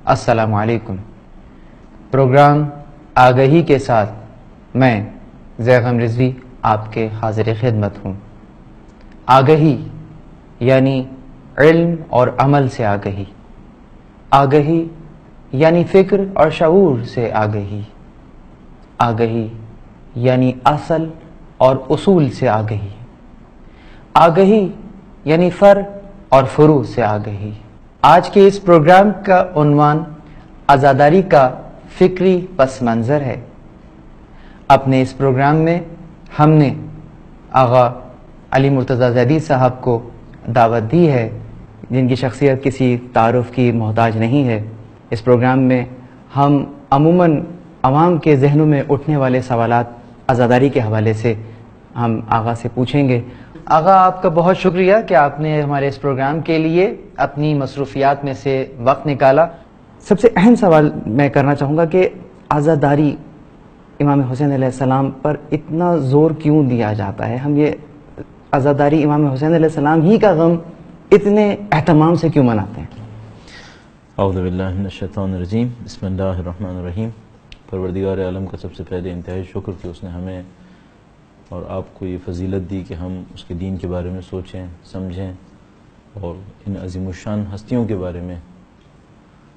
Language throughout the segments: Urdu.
السلام علیکم۔ پروگرام آگہی کے ساتھ میں زیغم رضوی آپ کے حاضر خدمت ہوں۔ آگہی یعنی علم اور عمل سے آگہی، آگہی یعنی فکر اور شعور سے آگہی، آگہی یعنی اصل اور اصول سے آگہی، آگہی یعنی فر اور فروع سے آگہی۔ آج کے اس پروگرام کا عنوان عزاداری کا فکری پس منظر ہے۔ اپنے اس پروگرام میں ہم نے آغا علی مرتضیٰ زیدی صاحب کو دعوت دی ہے، جن کی شخصیت کسی تعارف کی محتاج نہیں ہے۔ اس پروگرام میں ہم عموماً عوام کے ذہنوں میں اٹھنے والے سوالات عزاداری کے حوالے سے ہم آغا سے پوچھیں گے۔ آغا، آپ کا بہت شکریہ کہ آپ نے ہمارے اس پروگرام کے لیے اپنی مصروفیات میں سے وقت نکالا۔ سب سے اہم سوال میں کرنا چاہوں گا کہ عزاداری امام حسین علیہ السلام پر اتنا زور کیوں دیا جاتا ہے؟ ہم یہ عزاداری امام حسین علیہ السلام ہی کا غم اتنے اہتمام سے کیوں مناتے ہیں؟ اعوذ باللہ من الشیطان الرجیم، بسم اللہ الرحمن الرحیم۔ پروردگار عالم کا سب سے پہلے انتہائی شکر کہ اس نے ہمیں اور آپ کو یہ فضیلت دی کہ ہم اس کے دین کے بارے میں سوچیں، سمجھیں اور ان عظیم الشان ہستیوں کے بارے میں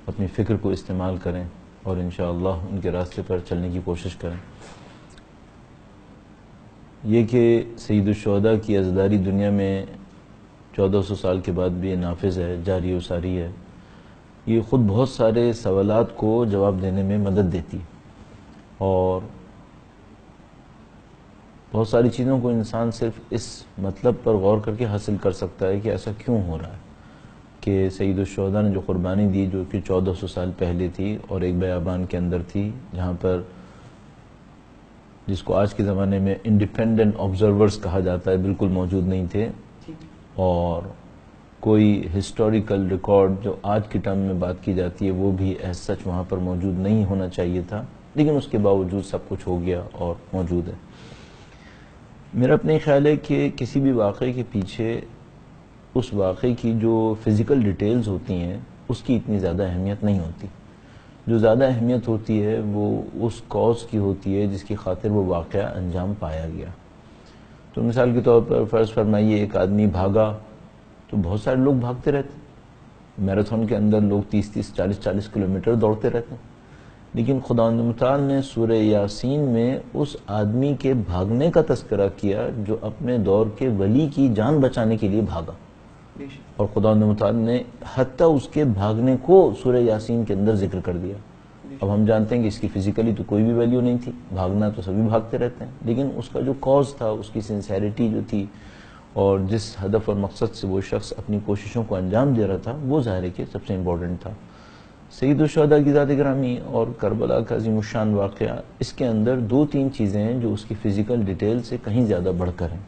اپنی فکر کو استعمال کریں اور انشاءاللہ ان کے راستے پر چلنے کی کوشش کریں۔ یہ کہ سید الشہداء کی عزاداری دنیا میں 1400 سال کے بعد بھی نافذ ہے، جاری و ساری ہے، یہ خود بہت سارے سوالات کو جواب دینے میں مدد دیتی ہے، اور بہت ساری چیزوں کو انسان صرف اس مطلب پر غور کر کے حاصل کر سکتا ہے کہ ایسا کیوں ہو رہا ہے کہ سید الشہداء نے جو قربانی دی، جو کہ 1400 سال پہلے تھی اور ایک بیابان کے اندر تھی، جہاں پر جس کو آج کے زمانے میں انڈیپینڈنٹ آبزرورز کہا جاتا ہے، بالکل موجود نہیں تھے، اور کوئی ہسٹوریکل ریکارڈ جو آج کے ٹائم میں بات کی جاتی ہے وہ بھی ایز سچ وہاں پر موجود نہیں ہونا چاہیے تھا، لیکن اس کے باوجود سب کچھ ہو گیا اور موجود ہے۔ میرا اپنے خیال ہے کہ کسی بھی واقعے کے پیچھے اس واقعے کی جو فزیکل ڈیٹیلز ہوتی ہیں اس کی اتنی زیادہ اہمیت نہیں ہوتی۔ جو زیادہ اہمیت ہوتی ہے وہ اس کاز کی ہوتی ہے جس کی خاطر وہ واقعہ انجام پایا گیا۔ تو مثال کے طور پر فرض فرمائیے ایک آدمی بھاگا تو بہت سارے لوگ بھاگتے رہتے ہیں، میراتھن کے اندر لوگ 30 40 کلومیٹر دوڑتے رہتے ہیں، لیکن خداوند متعال نے سورہ یاسین میں اس آدمی کے بھاگنے کا تذکرہ کیا جو اپنے دور کے ولی کی جان بچانے کے لیے بھاگا، اور خداوند متعال نے حتیٰ اس کے بھاگنے کو سورہ یاسین کے اندر ذکر کر دیا۔ اب ہم جانتے ہیں کہ اس کی فزیکلی تو کوئی بھی ویلیو نہیں تھی، بھاگنا تو سبھی بھاگتے رہتے ہیں، لیکن اس کا جو کاز تھا، اس کی سنسیریٹی جو تھی اور جس ہدف اور مقصد سے وہ شخص اپنی کوششوں کو انجام دے رہا تھا، وہ ظاہر ہے کہ سب سے امپورٹنٹ تھا۔ سید الشہداء کی ذات گرامی اور کربلا کا عظیم الشان واقعہ، اس کے اندر 2-3 چیزیں ہیں جو اس کی فزیکل ڈیٹیل سے کہیں زیادہ بڑھ کر ہیں،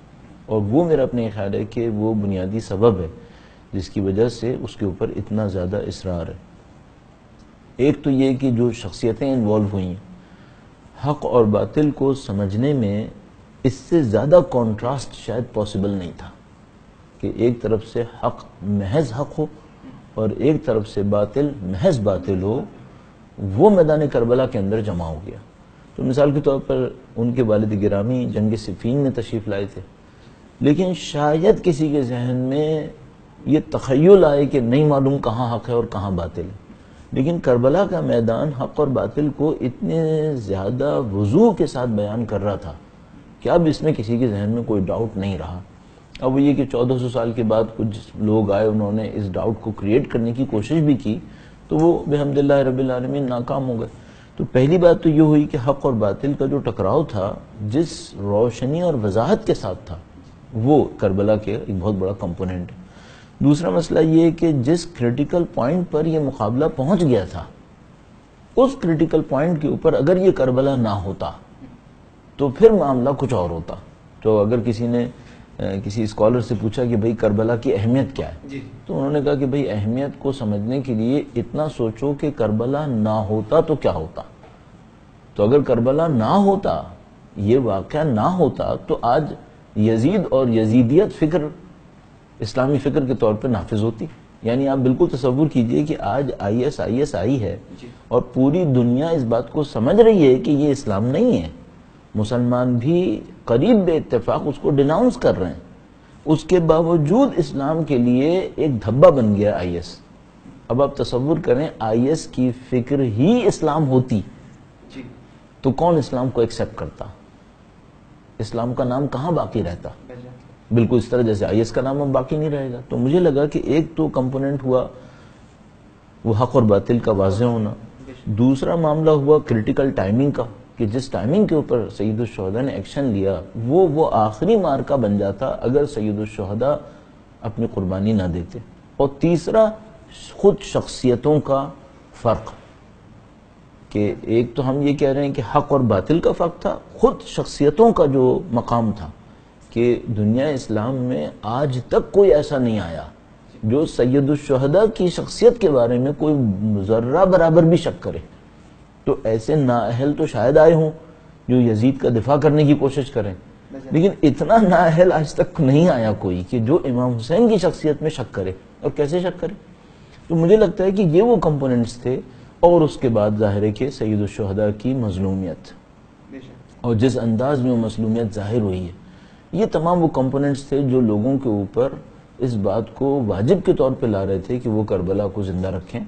اور وہ میرا اپنے خیال ہے کہ وہ بنیادی سبب ہے جس کی وجہ سے اس کے اوپر اتنا زیادہ اصرار ہے۔ ایک تو یہ کہ جو شخصیتیں انوالو ہوئی ہیں، حق اور باطل کو سمجھنے میں اس سے زیادہ کانٹراسٹ شاید پاسبل نہیں تھا کہ ایک طرف سے حق محض حق ہو اور ایک طرف سے باطل محض باطل ہو، وہ میدان کربلا کے اندر جمع ہو گیا۔ تو مثال کے طور پر ان کے والد گرامی جنگ صفین میں تشریف لائے تھے، لیکن شاید کسی کے ذہن میں یہ تخیل آئے کہ نہیں معلوم کہاں حق ہے اور کہاں باطل ہے، لیکن کربلا کا میدان حق اور باطل کو اتنے زیادہ وضوح کے ساتھ بیان کر رہا تھا کہ اب اس میں کسی کے ذہن میں کوئی ڈاؤٹ نہیں رہا۔ اب یہ کہ 1400 سال کے بعد کچھ لوگ آئے، انہوں نے اس ڈاؤٹ کو کریٹ کرنے کی کوشش بھی کی، تو وہ بحمداللہ رب العالمین ناکام ہو گئے۔ تو پہلی بات تو یہ ہوئی کہ حق اور باطل کا جو ٹکراؤ تھا، جس روشنی اور وضاحت کے ساتھ تھا، وہ کربلا کے ایک بہت بڑا کمپوننٹ ہے۔ دوسرا مسئلہ یہ کہ جس کریٹیکل پوائنٹ پر یہ مقابلہ پہنچ گیا تھا، اس کریٹیکل پوائنٹ کے اوپر اگر یہ کربلا نہ ہوتا تو پھر معاملہ کچھ اور ہوتا۔ تو اگر کسی نے کسی اسکالر سے پوچھا کہ بھئی کربلا کی اہمیت کیا ہے، تو انہوں نے کہا کہ بھئی اہمیت کو سمجھنے کے لیے اتنا سوچو کہ کربلا نہ ہوتا تو کیا ہوتا۔ تو اگر کربلا نہ ہوتا، یہ واقعہ نہ ہوتا، تو آج یزید اور یزیدیت فکر اسلامی فکر کے طور پہ نافذ ہوتی، یعنی آپ بالکل تصور کیجئے کہ آج آئی ایس آئی ہے اور پوری دنیا اس بات کو سمجھ رہی ہے کہ یہ اسلام نہیں ہے. مسلمان بھی قریب بے اتفاق اس کو ڈیناؤنس کر رہے ہیں. اس کے باوجود اسلام کے لیے ایک دھبا بن گیا آئی ایس. اب آپ تصور کریں آئی ایس کی فکر ہی اسلام ہوتی تو کون اسلام کو ایکسیپٹ کرتا؟ اسلام کا نام کہاں باقی رہتا؟ بالکل اس طرح جیسے آئی ایس کا نام اب باقی نہیں رہے گا. تو مجھے لگا کہ ایک تو کمپوننٹ ہوا وہ حق اور باطل کا واضح ہونا. دوسرا معاملہ ہوا کریٹیکل ٹائمنگ کا کہ جس ٹائمنگ کے اوپر سید الشہداء نے ایکشن لیا وہ آخری مارکا بن جاتا اگر سید الشہداء اپنی قربانی نہ دیتے. اور تیسرا خود شخصیتوں کا فرق کہ ایک تو ہم یہ کہہ رہے ہیں کہ حق اور باطل کا فرق تھا، خود شخصیتوں کا جو مقام تھا کہ دنیا اسلام میں آج تک کوئی ایسا نہیں آیا جو سید الشہداء کی شخصیت کے بارے میں کوئی ذرہ برابر بھی شک کرے. تو ایسے نااہل تو شاید آئے ہوں جو یزید کا دفاع کرنے کی کوشش کریں، لیکن اتنا نااہل آج تک نہیں آیا کوئی کہ جو امام حسین کی شخصیت میں شک کرے. اور کیسے شک کرے؟ تو مجھے لگتا ہے کہ یہ وہ کمپوننٹس تھے. اور اس کے بعد ظاہر ہے کہ سید الشہداء کی مظلومیت اور جس انداز میں وہ مظلومیت ظاہر ہوئی ہے، یہ تمام وہ کمپوننٹس تھے جو لوگوں کے اوپر اس بات کو واجب کے طور پہ لا رہے تھے کہ وہ کربلا کو زندہ رکھیں،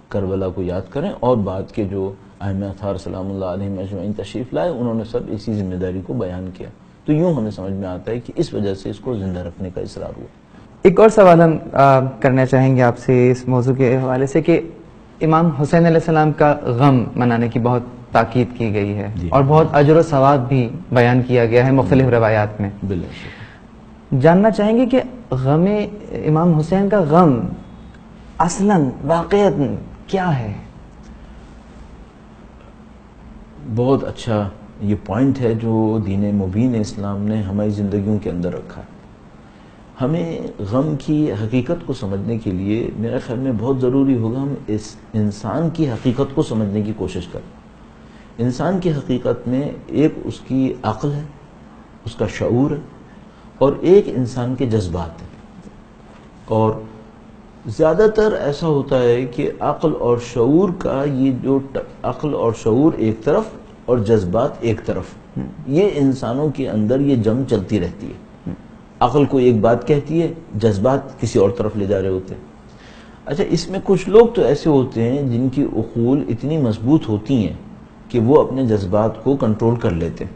کربلا کو یاد کریں. اور بعد کے جو ائمہ اطہار سلام اللہ علیہم اجمعین تشریف لائے انہوں نے سب اسی ذمہ داری کو بیان کیا. تو یوں ہمیں سمجھ میں آتا ہے کہ اس وجہ سے اس کو زندہ رکھنے کا اصرار ہوا. ایک اور سوال ہم کرنا چاہیں گے آپ سے اس موضوع کے حوالے سے کہ امام حسین علیہ السلام کا غم منانے کی بہت تاکید کی گئی ہے اور بہت اجر و ثواب بھی بیان کیا گیا ہے مختلف روایات میں. جاننا چاہیں گے کہ غم امام حسین کا غم اصلاً واقعات کیا ہے؟ بہت اچھا یہ پوائنٹ ہے جو دین مبین اسلام نے ہماری زندگیوں کے اندر رکھا ہے. ہمیں غم کی حقیقت کو سمجھنے کے لیے میرے خیال میں بہت ضروری ہوگا ہم اس انسان کی حقیقت کو سمجھنے کی کوشش کریں. انسان کی حقیقت میں ایک اس کی عقل ہے، اس کا شعور ہے، اور ایک انسان کے جذبات ہیں. اور زیادہ تر ایسا ہوتا ہے کہ عقل اور شعور کا یہ جو عقل اور شعور ایک طرف اور جذبات ایک طرف، یہ انسانوں کے اندر یہ جنگ چلتی رہتی ہے. عقل کو ایک بات کہتی ہے، جذبات کسی اور طرف لے جا رہے ہوتے ہیں. اچھا، اس میں کچھ لوگ تو ایسے ہوتے ہیں جن کی عقول اتنی مضبوط ہوتی ہیں کہ وہ اپنے جذبات کو کنٹرول کر لیتے ہیں.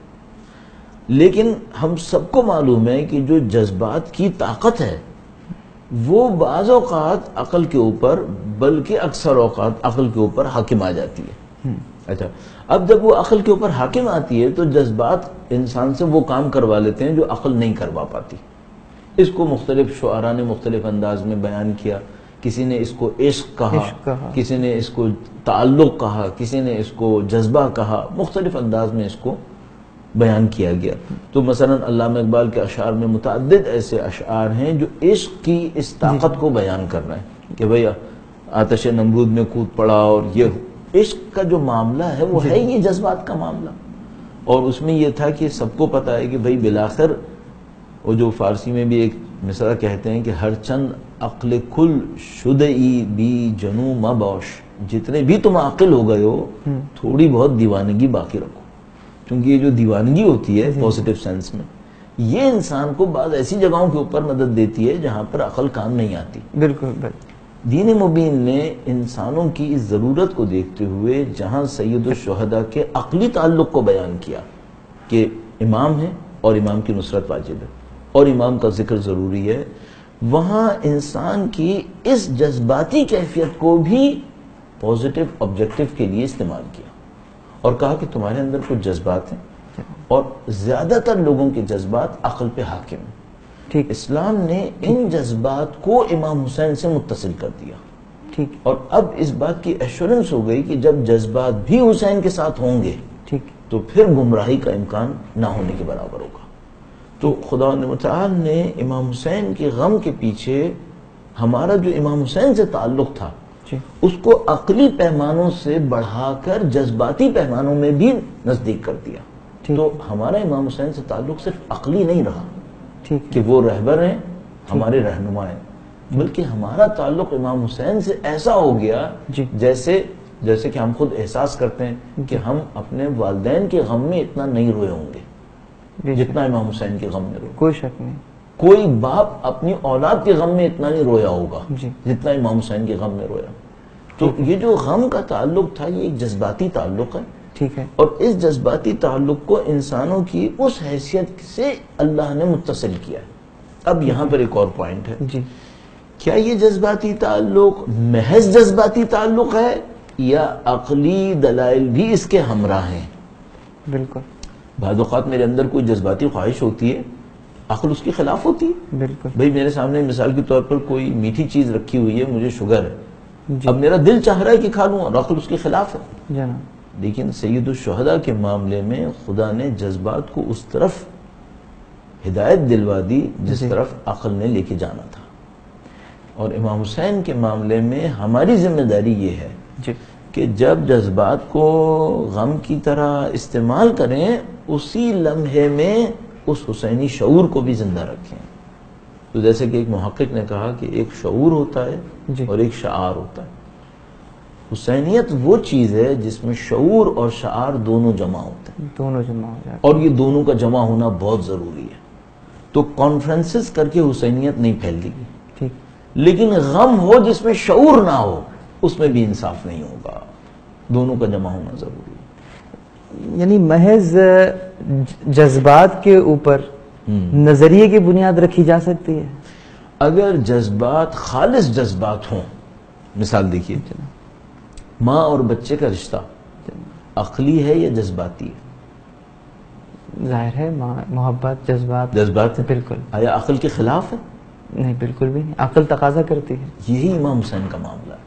لیکن ہم سب کو معلوم ہے کہ جو جذبات کی طاقت ہے وہ بعض اوقات عقل کے اوپر بلکہ اکثر اوقات عقل کے اوپر حاکم آ جاتی ہے. اچھا، اب جب وہ عقل کے اوپر حاکم آتی ہے تو جذبات انسان سے وہ کام کروا لیتے ہیں جو عقل نہیں کروا پاتی. اس کو مختلف شعراء نے مختلف انداز میں بیان کیا. کسی نے اس کو عشق کہا، کسی نے اس کو تعلق کہا، کسی نے اس کو جذبہ کہا. مختلف انداز میں اس کو بیان کیا گیا. تو مثلا علامہ اقبال کے اشعار میں متعدد ایسے اشعار ہیں جو عشق کی اس طاقت کو بیان کر رہے ہیں کہ بھئی آتش نمرود میں کود پڑا. اور یہ عشق کا جو معاملہ ہے وہ ہے یہ جذبات کا معاملہ. اور اس میں یہ تھا کہ سب کو پتا ہے کہ بھئی بالآخر وہ جو فارسی میں بھی ایک مصرع کہتے ہیں کہ ہر چند عقل کل شدئی بی جنو مبوش، جتنے بھی تم عاقل ہو گئے ہو تھوڑی بہت دیوانگی باقی رکھو. کیونکہ یہ جو دیوانگی ہوتی ہے پوزیٹیو سینس میں، یہ انسان کو بعض ایسی جگہوں کے اوپر مدد دیتی ہے جہاں پر عقل کام نہیں آتی. بالکل. دین مبین نے انسانوں کی اس ضرورت کو دیکھتے ہوئے جہاں سید الشہداء کے عقلی تعلق کو بیان کیا کہ امام ہے اور امام کی نصرت واجب ہے اور امام کا ذکر ضروری ہے، وہاں انسان کی اس جذباتی کیفیت کو بھی پوزیٹیو آبجیکٹیو کے لیے استعمال کیا اور کہا کہ تمہارے اندر کچھ جذبات ہیں اور زیادہ تر لوگوں کے جذبات عقل پہ حاکم ہیں. ٹھیک، اسلام نے ان جذبات کو امام حسین سے متصل کر دیا. ٹھیک، اور اب اس بات کی ایشورنس ہو گئی کہ جب جذبات بھی حسین کے ساتھ ہوں گے تو پھر گمراہی کا امکان نہ ہونے کے برابر ہوگا. تو خدا متعال نے امام حسین کے غم کے پیچھے ہمارا جو امام حسین سے تعلق تھا اس کو عقلی پیمانوں سے بڑھا کر جذباتی پیمانوں میں بھی نزدیک کر دیا. تو ہمارا امام حسین سے تعلق صرف عقلی نہیں رہا کہ وہ رہبر ہیں، ہمارے رہنما ہیں، بلکہ ہمارا تعلق امام حسین سے ایسا ہو گیا جی جیسے کہ ہم خود احساس کرتے ہیں کہ ہم اپنے والدین کے غم میں اتنا نہیں روئے ہوں گے جتنا امام حسین کے غم میں روئے. کوئی شک نہیں. کوئی باپ اپنی اولاد کے غم میں اتنا نہیں رویا ہوگا جی جتنا امام حسین کے غم میں رویا. تو یہ جو غم کا تعلق تھا یہ ایک جذباتی تعلق ہے. ٹھیک ہے. اور اس جذباتی تعلق کو انسانوں کی اس حیثیت سے اللہ نے متصل کیا ہے. اب یہاں پر ایک اور پوائنٹ ہے. جی کیا یہ جذباتی تعلق محض جذباتی تعلق ہے یا عقلی دلائل بھی اس کے ہمراہ ہیں؟ بالکل. بعض اوقات میرے اندر کوئی جذباتی خواہش ہوتی ہے، عقل اس کے خلاف ہوتی ہے. بالکل. بھئی میرے سامنے مثال کے طور پر کوئی میٹھی چیز رکھی ہوئی ہے، مجھے شوگر ہے، جی اب میرا دل چاہ رہا ہے کہ کھا لوں اور عقل اس کے خلاف ہے. جناب. لیکن سید الشہداء کے معاملے میں خدا نے جذبات کو اس طرف ہدایت دلوا دی جس طرف عقل نے لے کے جانا تھا. اور امام حسین کے معاملے میں ہماری ذمہ داری یہ ہے جی کہ جب جذبات کو غم کی طرح استعمال کریں اسی لمحے میں اس حسینی شعور کو بھی زندہ رکھیں. تو جیسے کہ ایک محقق نے کہا کہ ایک شعور ہوتا ہے جی اور ایک شعار ہوتا ہے. حسینیت وہ چیز ہے جس میں شعور اور شعار دونوں جمع ہوتے ہیں، دونوں جمع ہو جاتے اور یہ دونوں کا جمع ہونا بہت ضروری ہے. تو کانفرنسز کر کے حسینیت نہیں پھیلے گی، ٹھیک. لیکن غم ہو جس میں شعور نہ ہو اس میں بھی انصاف نہیں ہوگا. دونوں کا جمع ہونا ضروری ہے. یعنی محض جذبات کے اوپر نظریے کی بنیاد رکھی جا سکتی ہے. اگر جذبات خالص جذبات ہوں، مثال دیکھیے ماں اور بچے کا رشتہ عقلی ہے یا جذباتی ہے؟ ظاہر ہے محبت جذبات ہے. بالکل. آیا عقل کے خلاف ہے؟ نہیں بالکل بھی نہیں. عقل تقاضا کرتی ہے. یہی امام حسین کا معاملہ ہے.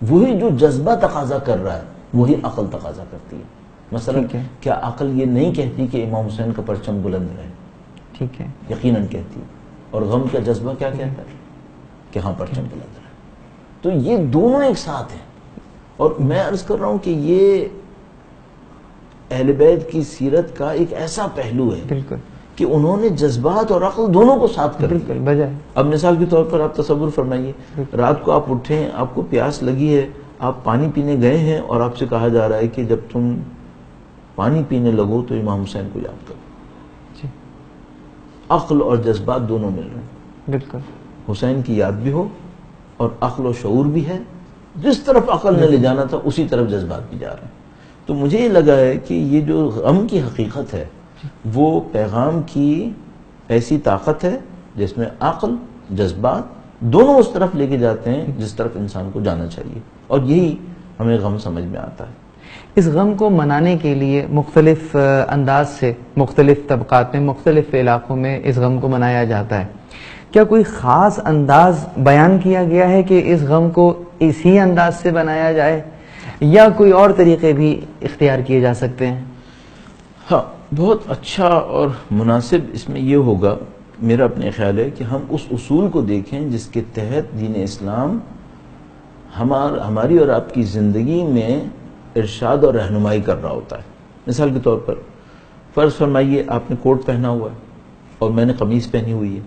وہی جو جذبہ تقاضا کر رہا ہے وہی عقل تقاضا کرتی ہے. مثلا ٹھیک ہے. کیا عقل یہ نہیں کہتی کہ امام حسین کا پرچم بلند رہے؟ ٹھیک ہے. یقیناً کہتی ہے. اور غم کا جذبہ کیا کہتا ہے کہ ہاں پرچم بلند رہے. تو یہ دونوں ایک ساتھ ہیں. اور میں عرض کر رہا ہوں کہ یہ اہل بیت کی سیرت کا ایک ایسا پہلو ہے بالکل کہ انہوں نے جذبات اور عقل دونوں کو ساتھ کر دیا. بالکل بجائے. اب مثال کے طور پر آپ تصور فرمائیے رات کو آپ اٹھے ہیں، آپ کو پیاس لگی ہے، آپ پانی پینے گئے ہیں اور آپ سے کہا جا رہا ہے کہ جب تم پانی پینے لگو تو امام حسین کو یاد کرو. جی عقل اور جذبات دونوں مل رہے ہیں. بالکل. حسین کی یاد بھی ہو اور عقل و شعور بھی ہے. جس طرف عقل نے لے جانا تھا اسی طرف جذبات بھی جا رہے ہیں. تو مجھے یہ لگا ہے کہ یہ جو غم کی حقیقت ہے وہ پیغام کی ایسی طاقت ہے جس میں عقل جذبات دونوں اس طرف لے کے جاتے ہیں جس طرف انسان کو جانا چاہیے. اور یہی ہمیں غم سمجھ میں آتا ہے. اس غم کو منانے کے لیے مختلف انداز سے مختلف طبقات میں مختلف علاقوں میں اس غم کو منایا جاتا ہے. کیا کوئی خاص انداز بیان کیا گیا ہے کہ اس غم کو اسی انداز سے بنایا جائے یا کوئی اور طریقے بھی اختیار کیے جا سکتے ہیں؟ ہاں بہت اچھا اور مناسب اس میں یہ ہوگا، میرا اپنے خیال ہے کہ ہم اس اصول کو دیکھیں جس کے تحت دین اسلام ہماری اور آپ کی زندگی میں ارشاد اور رہنمائی کر رہا ہوتا ہے. مثال کے طور پر فرض فرمائیے آپ نے کوٹ پہنا ہوا ہے اور میں نے قمیص پہنی ہوئی ہے،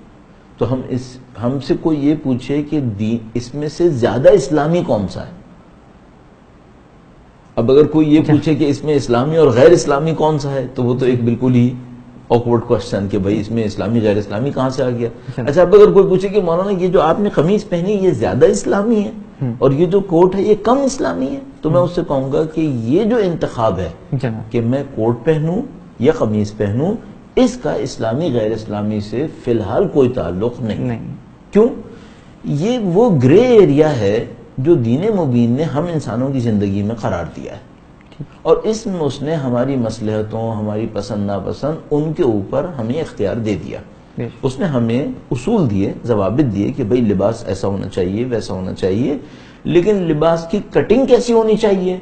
تو ہم سے کوئی یہ پوچھے کہ اس میں سے زیادہ اسلامی کون سا ہے؟ اب اگر کوئی یہ پوچھے کہ اس میں اسلامی اور غیر اسلامی کون سا ہے تو وہ تو ایک بالکل ہی آکورڈ کوسچن کہ بھائی اس میں اسلامی غیر اسلامی کہاں سے آ گیا. اچھا اب اگر کوئی پوچھے کہ مولانا یہ جو آپ نے قمیص پہنی یہ زیادہ اسلامی ہے اور یہ جو کوٹ ہے یہ کم اسلامی ہے، تو میں اس سے کہوں گا کہ یہ جو انتخاب ہے کہ میں کوٹ پہنوں یا قمیص پہنوں اس کا اسلامی غیر اسلامی سے فی الحال کوئی تعلق نہیں. کیوں؟ یہ وہ گرے ایریا ہے جو دین مبین نے ہم انسانوں کی زندگی میں قرار دیا ہے اور اس میں اس نے ہماری مصلحتوں ہماری پسند ناپسند ان کے اوپر ہمیں اختیار دے دیا. اس نے ہمیں اصول دیے، ضوابط دیے کہ بھئی لباس ایسا ہونا چاہیے ویسا ہونا چاہیے، لیکن لباس کی کٹنگ کیسی ہونی چاہیے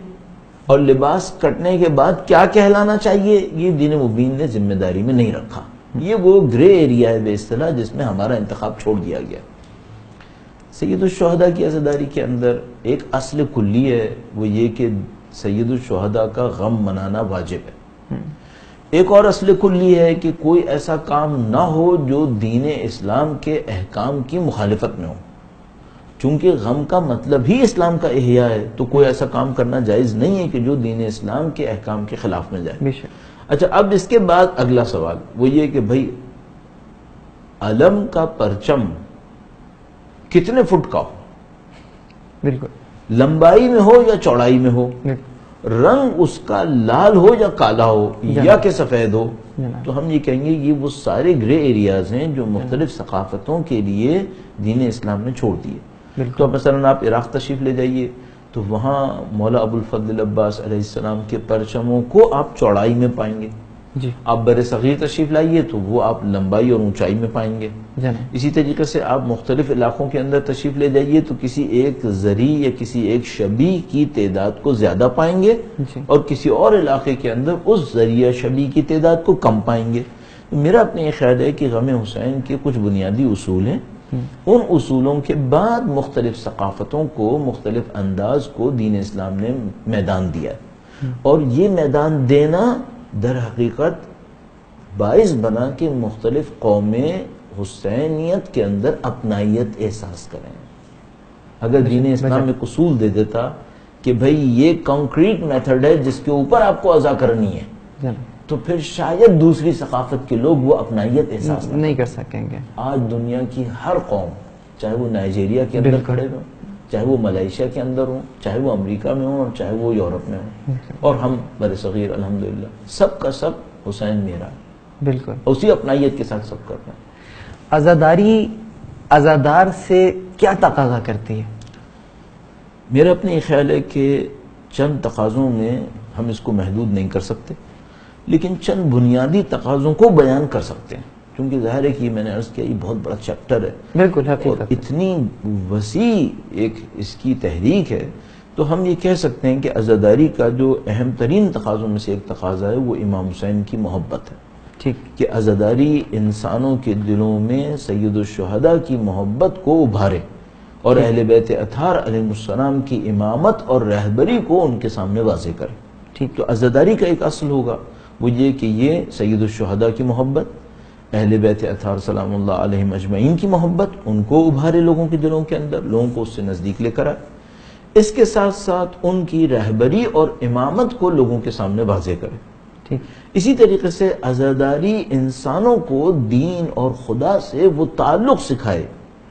اور لباس کٹنے کے بعد کیا کہلانا چاہیے یہ دین مبین نے ذمہ داری میں نہیں رکھا. یہ وہ گرے ایریا ہے بے اصطلاح جس میں ہمارا انتخاب چھوڑ دیا گیا. سید الشہداء کی عزاداری کے اندر ایک اصل کلی ہے، وہ یہ کہ سید الشہداء کا غم منانا واجب ہے. ایک اور اصل کلی ہے کہ کوئی ایسا کام نہ ہو جو دین اسلام کے احکام کی مخالفت میں ہو. چونکہ غم کا مطلب ہی اسلام کا احیاء ہے، تو کوئی ایسا کام کرنا جائز نہیں ہے کہ جو دین اسلام کے احکام کے خلاف میں جائے۔ اچھا، اب اس کے بعد اگلا سوال وہ یہ کہ بھائی علم کا پرچم کتنے فٹ کا ہو، بالکل لمبائی میں ہو یا چوڑائی میں ہو، رنگ اس کا لال ہو یا کالا ہو یا کہ سفید ہو، تو ہم یہ کہیں گے یہ وہ سارے گرے ایریاز ہیں جو مختلف ثقافتوں کے لیے دین اسلام نے چھوڑ دیے۔ تو مثلا آپ عراق تشریف لے جائیے تو وہاں مولا ابو الفضل عباس علیہ السلام کے پرچموں کو آپ چوڑائی میں پائیں گے، آپ بر صغیر تشریف لائیے تو وہ آپ لمبائی اور اونچائی میں پائیں گے۔ اسی طریقے سے آپ مختلف علاقوں کے اندر تشریف لے جائیے تو کسی ایک زری یا کسی ایک شبی کی تعداد کو زیادہ پائیں گے اور کسی اور علاقے کے اندر اس زری یا شبی کی تعداد کو کم پائیں گے۔ میرا اپنا یہ خیال ہے کہ غم حسین کے کچھ بنیادی اصول ہیں، ان اصولوں کے بعد مختلف ثقافتوں کو، مختلف انداز کو دین اسلام نے میدان دیا ہے، اور یہ میدان دینا در حقیقت باعث بنا کہ مختلف قومیں حسینیت کے اندر اپنائیت احساس کریں۔ اگر دین اسلام میں اصول دے دیتا کہ بھئی یہ کنکریٹ میتھڈ ہے جس کے اوپر آپ کو عزا کرنی ہے، تو پھر شاید دوسری ثقافت کے لوگ وہ اپنائیت احساس نہیں کر سکیں گے۔ آج دنیا کی ہر قوم، چاہے وہ نائجیریا کے اندر کھڑے ہوں، چاہے وہ ملائیشیا کے اندر ہوں، چاہے وہ امریکہ میں ہوں، اور چاہے وہ یورپ میں ہوں، اور ہم برصغیر الحمدللہ سب کا سب حسین میرا، بالکل اسی اپنائیت کے ساتھ سب کر رہے ہیں۔ عزاداری عزادار سے کیا تقاضا کرتی ہے؟ میرا اپنا یہ خیال ہے کہ چند تقاضوں میں ہم اس کو محدود نہیں کر سکتے، لیکن چند بنیادی تقاضوں کو بیان کر سکتے ہیں، کیونکہ ظاہر ہے کہ میں نے عرض کیا یہ بہت بڑا چیپٹر ہے، بالکل اور حقیقت اتنی وسیع ایک اس کی تحریک ہے، تو ہم یہ کہہ سکتے ہیں کہ عزاداری کا جو اہم ترین تقاضوں میں سے ایک تقاضا ہے وہ امام حسین کی محبت ہے، ٹھیک، کہ عزاداری انسانوں کے دلوں میں سید الشہداء کی محبت کو ابھارے اور اہل بیت اطہار علیہ السلام کی امامت اور رہبری کو ان کے سامنے واضح کرے۔ ٹھیک، تو عزاداری کا ایک اصل ہوگا وہ یہ کہ یہ سید الشہداء کی محبت، اہل بیت اطہار سلام اللہ علیہم اجمعین کی محبت، ان کو ابھارے لوگوں کے دلوں کے اندر، لوگوں کو اس سے نزدیک لے کر آئے، اس کے ساتھ ساتھ ان کی رہبری اور امامت کو لوگوں کے سامنے واضح کرے۔ ٹھیک، اسی طریقے سے عزاداری انسانوں کو دین اور خدا سے وہ تعلق سکھائے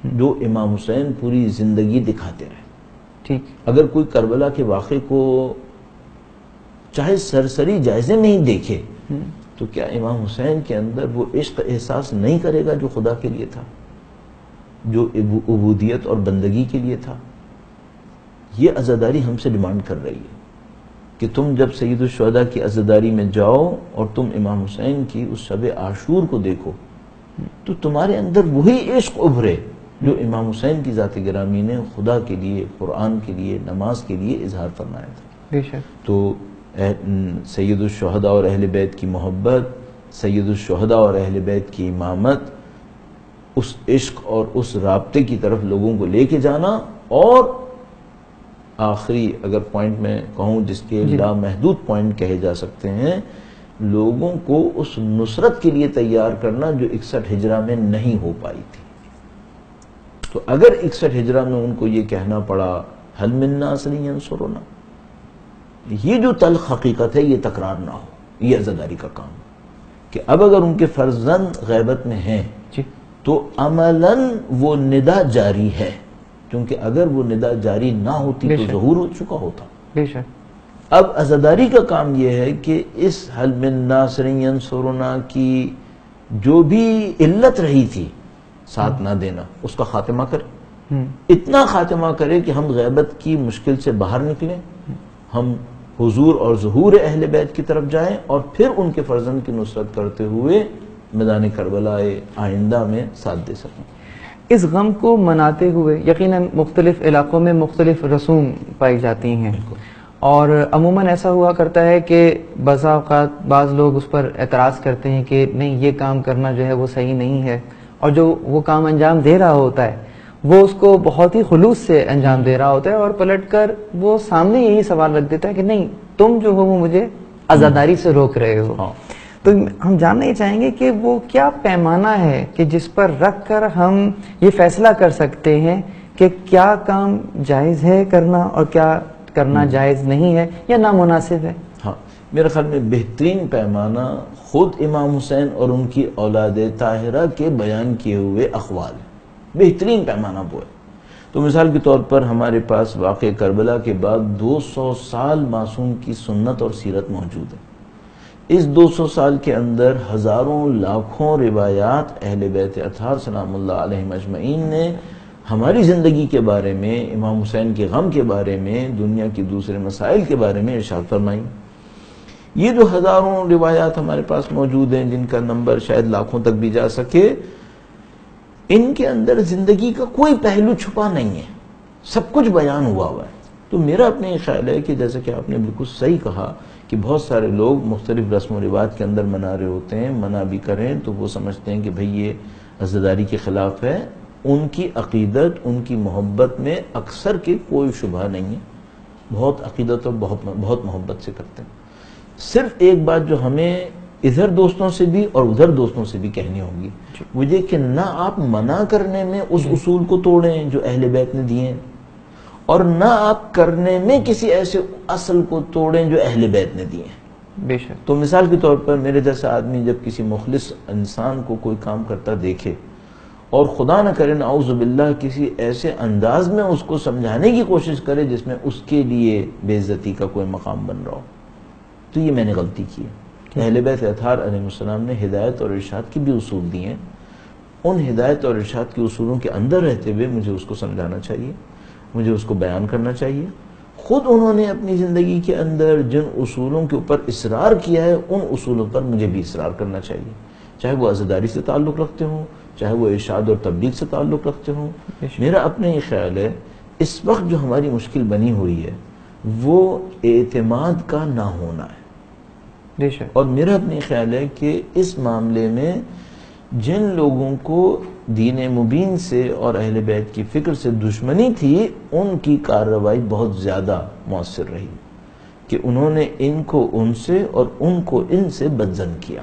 جو امام حسین پوری زندگی دکھاتے رہے۔ ٹھیک، اگر کوئی کربلا کے واقعے کو چاہے سرسری جائزے میں ہی دیکھے تو کیا امام حسین کے اندر وہ عشق احساس نہیں کرے گا جو خدا کے لیے تھا، جو عبودیت اور بندگی کے لیے تھا؟ یہ عزاداری ہم سے ڈیمانڈ کر رہی ہے کہ تم جب سید الشہداء کی عزاداری میں جاؤ اور تم امام حسین کی اس شب عاشور کو دیکھو تو تمہارے اندر وہی عشق ابھرے جو امام حسین کی ذات گرامی نے خدا کے لیے، قرآن کے لیے، نماز کے لیے اظہار فرمایا تھا۔ بے شک۔ تو سید الشہداء اور اہل بیت کی محبت، سید الشہداء اور اہل بیت کی امامت، اس عشق اور اس رابطے کی طرف لوگوں کو لے کے جانا، اور آخری اگر پوائنٹ میں کہوں جس کے لامحدود پوائنٹ کہے جا سکتے ہیں، لوگوں کو اس نصرت کے لیے تیار کرنا جو 61 ہجرہ میں نہیں ہو پائی تھی۔ تو اگر 61 ہجرہ میں ان کو یہ کہنا پڑا حل من ناصر ینصرنا، یہ جو تلخ حقیقت ہے یہ تکرار نہ ہو، یہ عزاداری کا کام کہ اب اگر ان کے فرزند غیبت میں ہیں تو عملاً وہ ندا جاری ہے، کیونکہ اگر وہ ندا جاری نہ ہوتی تو ظہور ہو چکا ہوتا۔ بے شک۔ اب عزاداری کا کام یہ ہے کہ اس حل من ناصر ینصرنا کی جو بھی علت رہی تھی ساتھ نہ دینا، اس کا خاتمہ کرے، اتنا خاتمہ کرے کہ ہم غیبت کی مشکل سے باہر نکلیں، ہم حضور اور ظہور اہل بیت کی طرف جائیں، اور پھر ان کے فرزند کی نصرت کرتے ہوئے میدان کربلا آئندہ میں ساتھ دے سکیں۔ اس غم کو مناتے ہوئے یقیناً مختلف علاقوں میں مختلف رسوم پائی جاتی ہیں، اور عموماً ایسا ہوا کرتا ہے کہ بعض اوقات بعض لوگ اس پر اعتراض کرتے ہیں کہ نہیں یہ کام کرنا جو ہے وہ صحیح نہیں ہے، اور جو وہ کام انجام دے رہا ہوتا ہے وہ اس کو بہت ہی خلوص سے انجام دے رہا ہوتا ہے، اور پلٹ کر وہ سامنے یہی سوال رکھ دیتا ہے کہ نہیں تم جو ہو وہ مجھے عزاداری سے روک رہے ہو۔ تو ہم جاننا یہ چاہیں گے کہ وہ کیا پیمانہ ہے کہ جس پر رکھ کر ہم یہ فیصلہ کر سکتے ہیں کہ کیا کام جائز ہے کرنا اور کیا کرنا جائز نہیں ہے یا نامناسب ہے؟ ہاں، میرے خیال میں بہترین پیمانہ خود امام حسین اور ان کی اولاد طاہرہ کے بیان کیے ہوئے اقوال ہے، بہترین پیمانہ وہ ہے۔ تو مثال کے طور پر ہمارے پاس واقع کربلا کے بعد 200 سال معصوم کی سنت اور سیرت موجود ہے۔ اس 200 سال کے اندر ہزاروں لاکھوں روایات اہل بیت اطہار سلام اللہ علیہم اجمعین نے ہماری زندگی کے بارے میں، امام حسین کے غم کے بارے میں، دنیا کے دوسرے مسائل کے بارے میں ارشاد فرمائی۔ یہ جو ہزاروں روایات ہمارے پاس موجود ہیں، جن کا نمبر شاید لاکھوں تک بھی جا سکے، ان کے اندر زندگی کا کوئی پہلو چھپا نہیں ہے، سب کچھ بیان ہوا ہے۔ تو میرا اپنے یہ خیال ہے کہ جیسا کہ آپ نے بالکل صحیح کہا کہ بہت سارے لوگ مختلف رسم و رواج کے اندر منا رہے ہوتے ہیں، منع بھی کریں تو وہ سمجھتے ہیں کہ بھئی یہ عزاداری کے خلاف ہے۔ ان کی عقیدت، ان کی محبت میں اکثر کے کوئی شبہ نہیں ہے، بہت عقیدت اور بہت محبت سے کرتے ہیں۔ صرف ایک بات جو ہمیں ادھر دوستوں سے بھی اور ادھر دوستوں سے بھی کہنی ہوگی، وہ یہ کہ نہ آپ منع کرنے میں اس اصول کو توڑیں جو اہل بیت نے دیے ہیں، اور نہ آپ کرنے میں کسی ایسے اصل کو توڑیں جو اہل بیت نے دیے ہیں۔ بے شک۔ تو مثال کے طور پر میرے جیسا آدمی جب کسی مخلص انسان کو کوئی کام کرتا دیکھے اور خدا نہ کرے نعوذ باللہ کسی ایسے انداز میں اس کو سمجھانے کی کوشش کرے جس میں اس کے لیے بے عزتی کا کوئی مقام بن رہا ہو، تو یہ میں نے غلطی کی ہے۔ اہل بیت اطہار علیہ السلام نے ہدایت اور ارشاد کی بھی اصول دیے ہیں، ان ہدایت اور ارشاد کے اصولوں کے اندر رہتے ہوئے مجھے اس کو سمجھانا چاہیے، مجھے اس کو بیان کرنا چاہیے۔ خود انہوں نے اپنی زندگی کے اندر جن اصولوں کے اوپر اصرار کیا ہے، ان اصولوں پر مجھے بھی اصرار کرنا چاہیے، چاہے وہ عزاداری سے تعلق رکھتے ہوں، چاہے وہ ارشاد اور تبلیغ سے تعلق رکھتے ہوں۔ میرا اپنا یہ خیال ہے اس وقت جو ہماری مشکل بنی ہوئی ہے وہ اعتماد کا نہ ہونا ہے، اور میرا اپنا خیال ہے کہ اس معاملے میں جن لوگوں کو دین مبین سے اور اہل بیت کی فکر سے دشمنی تھی، ان کی کارروائی بہت زیادہ مؤثر رہی کہ انہوں نے ان کو ان سے اور ان کو ان سے بدظن کیا،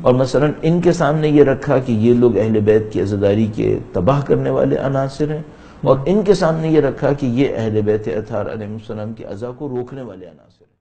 اور مثلا ان کے سامنے یہ رکھا کہ یہ لوگ اہل بیت کی عزاداری کے تباہ کرنے والے عناصر ہیں، اور ان کے سامنے یہ رکھا کہ یہ اہل بیت اطہار علیہ السلام کی عزا کو روکنے والے عناصر ہیں۔